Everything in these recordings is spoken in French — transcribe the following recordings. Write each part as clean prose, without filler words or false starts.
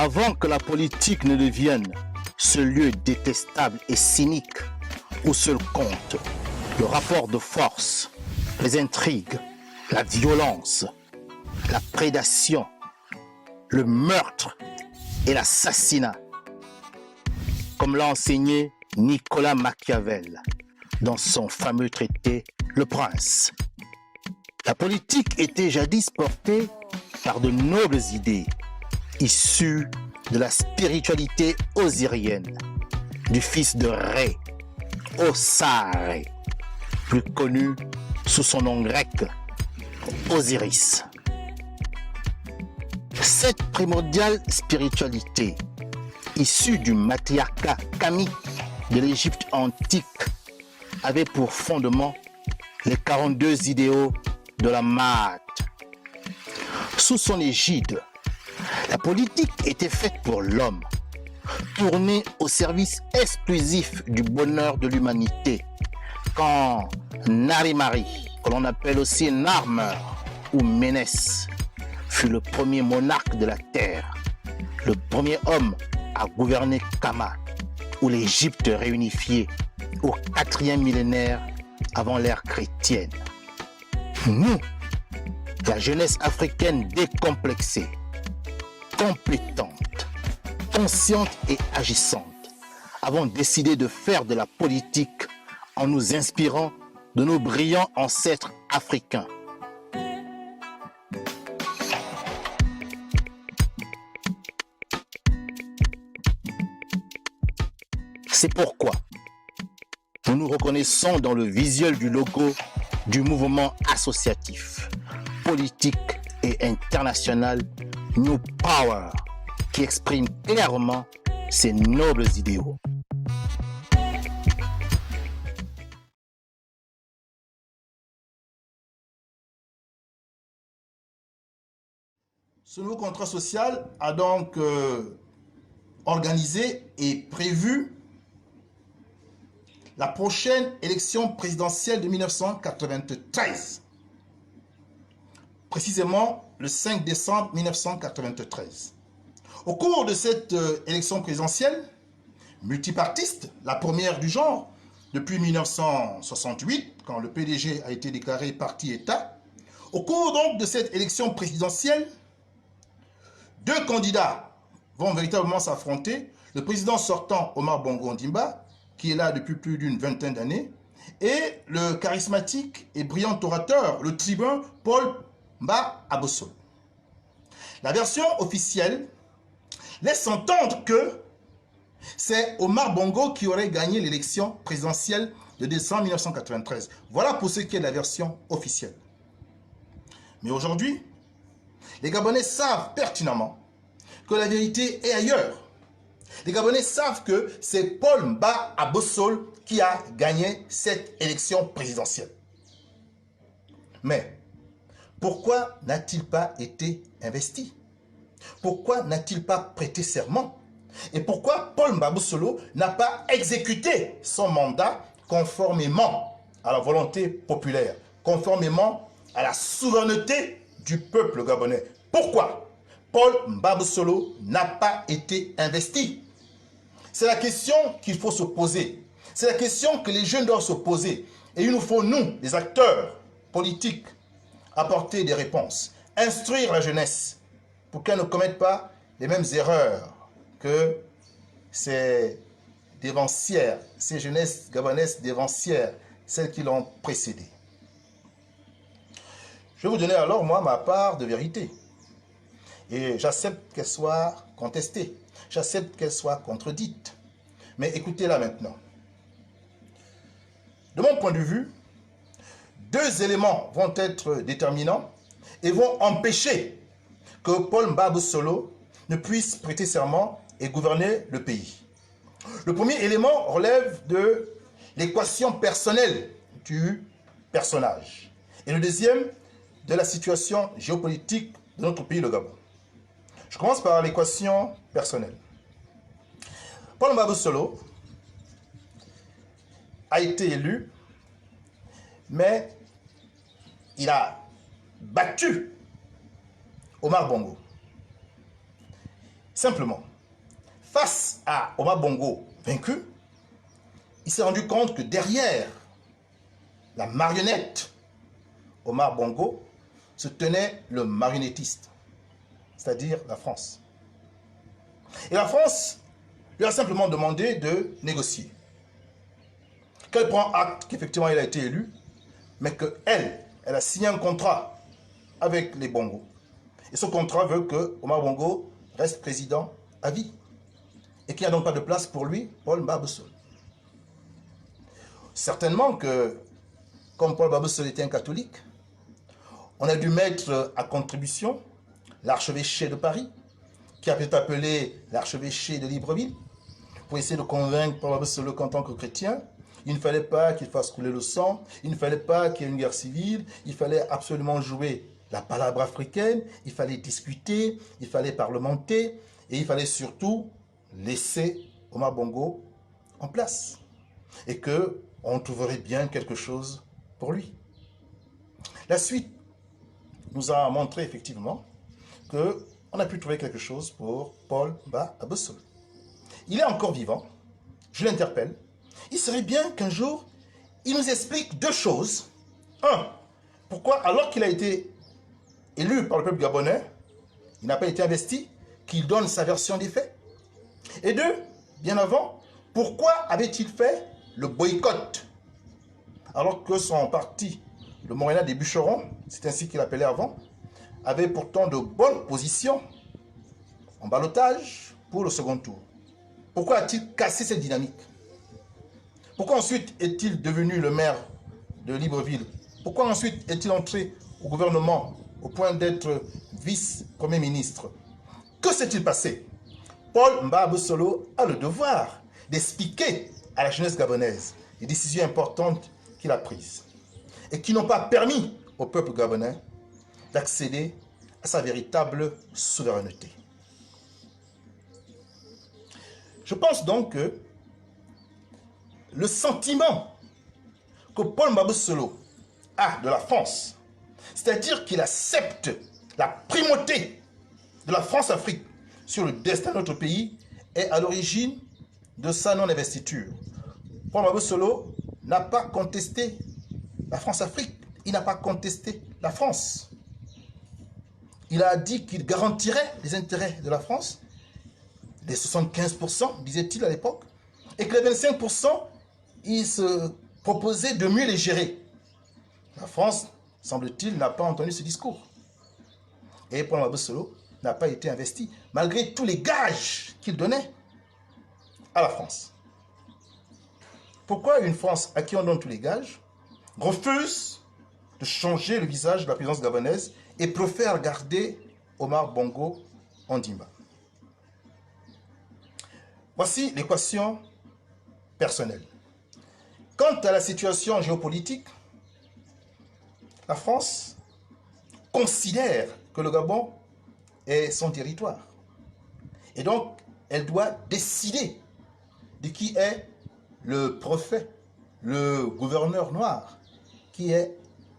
Avant que la politique ne devienne ce lieu détestable et cynique où seul compte le rapport de force, les intrigues, la violence, la prédation, le meurtre et l'assassinat, comme l'a enseigné Nicolas Machiavel dans son fameux traité Le Prince. La politique était jadis portée par de nobles idées issues de la spiritualité osirienne, du fils de Ré, Osare, plus connu sous son nom grec, Osiris. Cette primordiale spiritualité, issue du matriarcat kamique de l'Égypte antique, avait pour fondement les 42 idéaux de la Maat. Sous son égide, la politique était faite pour l'homme, tournée au service exclusif du bonheur de l'humanité, quand Narimari, que l'on appelle aussi Narmer ou Ménès, fut le premier monarque de la terre, le premier homme à gouverner Kama, ou l'Égypte réunifiée au 4e millénaire avant l'ère chrétienne. Nous, la jeunesse africaine décomplexée, compétente, consciente et agissante, avons décidé de faire de la politique en nous inspirant de nos brillants ancêtres africains. C'est pourquoi nous nous reconnaissons dans le visuel du logo du mouvement associatif, politique et international New Power, qui exprime clairement ces nobles idéaux. Ce nouveau contrat social a donc organisé et prévu la prochaine élection présidentielle de 1993, précisément le 5 décembre 1993. Au cours de cette élection présidentielle, multipartiste, la première du genre, depuis 1968, quand le PDG a été déclaré parti-État, au cours donc de cette élection présidentielle, deux candidats vont véritablement s'affronter, le président sortant Omar Bongo Ondimba, qui est là depuis plus d'une vingtaine d'années, et le charismatique et brillant orateur, le tribun Paul Mba Abossolo. La version officielle laisse entendre que c'est Omar Bongo qui aurait gagné l'élection présidentielle de décembre 1993. Voilà pour ce qui est de la version officielle. Mais aujourd'hui, les Gabonais savent pertinemment que la vérité est ailleurs. Les Gabonais savent que c'est Paul Mba Abossolo qui a gagné cette élection présidentielle. Mais pourquoi n'a-t-il pas été investi? Pourquoi n'a-t-il pas prêté serment? Et pourquoi Paul Mba Abossolo n'a pas exécuté son mandat conformément à la volonté populaire, conformément à la souveraineté du peuple gabonais? Pourquoi Paul Mba Abossolo n'a pas été investi? C'est la question qu'il faut se poser. C'est la question que les jeunes doivent se poser. Et il nous faut, nous, les acteurs politiques, apporter des réponses. Instruire la jeunesse pour qu'elle ne commette pas les mêmes erreurs que ces dévancières, ces jeunesses gabonaises dévancières, celles qui l'ont précédée. Je vais vous donner alors, moi, ma part de vérité. Et j'accepte qu'elle soit contestée. J'accepte qu'elle soit contredite. Mais écoutez-la maintenant. De mon point de vue, deux éléments vont être déterminants et vont empêcher que Paul Mba Abossolo ne puisse prêter serment et gouverner le pays. Le premier élément relève de l'équation personnelle du personnage. Et le deuxième, de la situation géopolitique de notre pays, le Gabon. Je commence par l'équation personnelle. Paul Mba Abossolo a été élu, mais il a battu Omar Bongo. Simplement, face à Omar Bongo vaincu, il s'est rendu compte que derrière la marionnette Omar Bongo se tenait le marionnettiste, c'est-à-dire la France. Et la France lui a simplement demandé de négocier. Qu'elle prend acte qu'effectivement il a été élu, mais qu'elle a signé un contrat avec les Bongo. Et ce contrat veut que Omar Bongo reste président à vie. Et qu'il n'y a donc pas de place pour lui, Paul Mbabesole. Certainement que, comme Paul Mbabesole était un catholique, on a dû mettre à contribution l'archevêché de Paris, qui a été appelé l'archevêché de Libreville, pour essayer de convaincre Paul Mbabesole qu'en tant que chrétien, il ne fallait pas qu'il fasse couler le sang, il ne fallait pas qu'il y ait une guerre civile, il fallait absolument jouer la palabre africaine, il fallait discuter, il fallait parlementer, et il fallait surtout laisser Omar Bongo en place. Et qu'on trouverait bien quelque chose pour lui. La suite nous a montré effectivement qu'on a pu trouver quelque chose pour Paul Mbabesole. Il est encore vivant, je l'interpelle. Il serait bien qu'un jour, il nous explique deux choses. Un, pourquoi alors qu'il a été élu par le peuple gabonais, il n'a pas été investi, qu'il donne sa version des faits. Et deux, bien avant, pourquoi avait-il fait le boycott alors que son parti, le Morénat des Bûcherons, c'est ainsi qu'il l'appelait avant, avait pourtant de bonnes positions en ballottage pour le second tour. Pourquoi a-t-il cassé cette dynamique? Pourquoi ensuite est-il devenu le maire de Libreville? Pourquoi ensuite est-il entré au gouvernement au point d'être vice-premier ministre? Que s'est-il passé? Paul Mbabesole a le devoir d'expliquer à la jeunesse gabonaise les décisions importantes qu'il a prises et qui n'ont pas permis au peuple gabonais d'accéder à sa véritable souveraineté. Je pense donc que le sentiment que Paul Mbabesole a de la France, c'est-à-dire qu'il accepte la primauté de la France-Afrique sur le destin de notre pays, est à l'origine de sa non-investiture. Paul Mbabesole n'a pas contesté la France-Afrique, il n'a pas contesté la France. Il a dit qu'il garantirait les intérêts de la France, les 75%, disait-il à l'époque, et que les 25%, il se proposait de mieux les gérer. La France, semble-t-il, n'a pas entendu ce discours. Et Paul Mbabesole n'a pas été investi, malgré tous les gages qu'il donnait à la France. Pourquoi une France à qui on donne tous les gages refuse de changer le visage de la présidence gabonaise et préfère garder Omar Bongo Ondimba? Voici l'équation personnelle. Quant à la situation géopolitique, la France considère que le Gabon est son territoire. Et donc, elle doit décider de qui est le préfet, le gouverneur noir, qui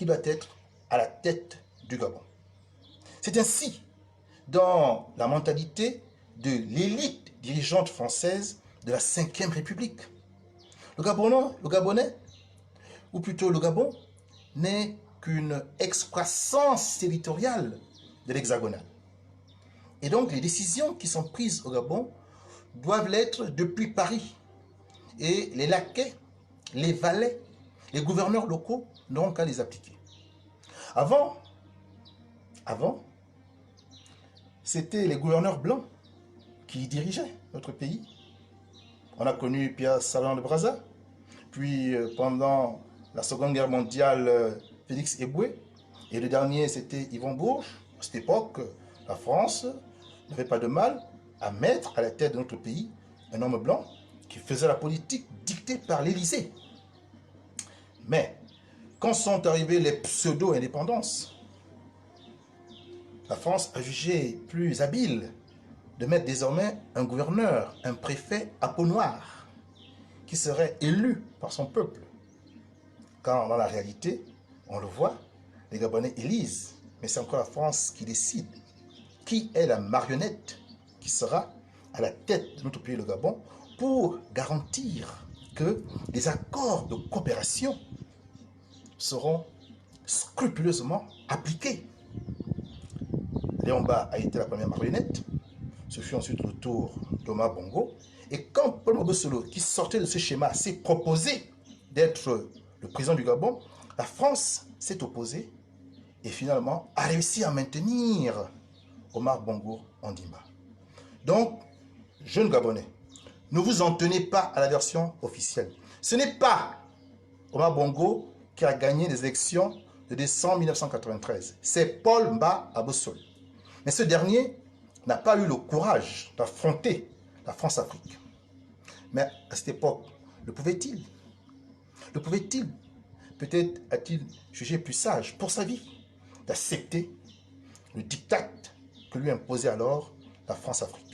doit être à la tête du Gabon. C'est ainsi, dans la mentalité de l'élite dirigeante française de la Ve République. Le Gabonais, ou plutôt le Gabon, n'est qu'une excroissance territoriale de l'hexagonale. Et donc, les décisions qui sont prises au Gabon doivent l'être depuis Paris. Et les laquais, les valets, les gouverneurs locaux n'auront qu'à les appliquer. Avant, c'était les gouverneurs blancs qui dirigeaient notre pays. On a connu Pierre Salin de Brazza, puis pendant la Seconde Guerre mondiale, Félix Éboué, et le dernier c'était Yvon Bourges. À cette époque, la France n'avait pas de mal à mettre à la tête de notre pays un homme blanc qui faisait la politique dictée par l'Élysée. Mais quand sont arrivées les pseudo-indépendances, la France a jugé plus habile de mettre désormais un gouverneur, un préfet à peau noire, qui serait élu par son peuple. Quand dans la réalité, on le voit, les Gabonais élisent, mais c'est encore la France qui décide qui est la marionnette qui sera à la tête de notre pays, le Gabon, pour garantir que les accords de coopération seront scrupuleusement appliqués. Léon-Mba a été la première marionnette. Ce fut ensuite le tour d'Omar Bongo. Et quand Paul Mahamat Solo, qui sortait de ce schéma, s'est proposé d'être le président du Gabon, la France s'est opposée et finalement a réussi à maintenir Omar Bongo Ondimba. Donc, jeunes Gabonais, ne vous en tenez pas à la version officielle. Ce n'est pas Omar Bongo qui a gagné les élections de décembre 1993. C'est Paul Mba Abosol. Mais ce dernier n'a pas eu le courage d'affronter la France-Afrique. Mais à cette époque, le pouvait-il? Le pouvait-il? Peut-être a-t-il jugé plus sage pour sa vie d'accepter le diktat que lui imposait alors la France-Afrique.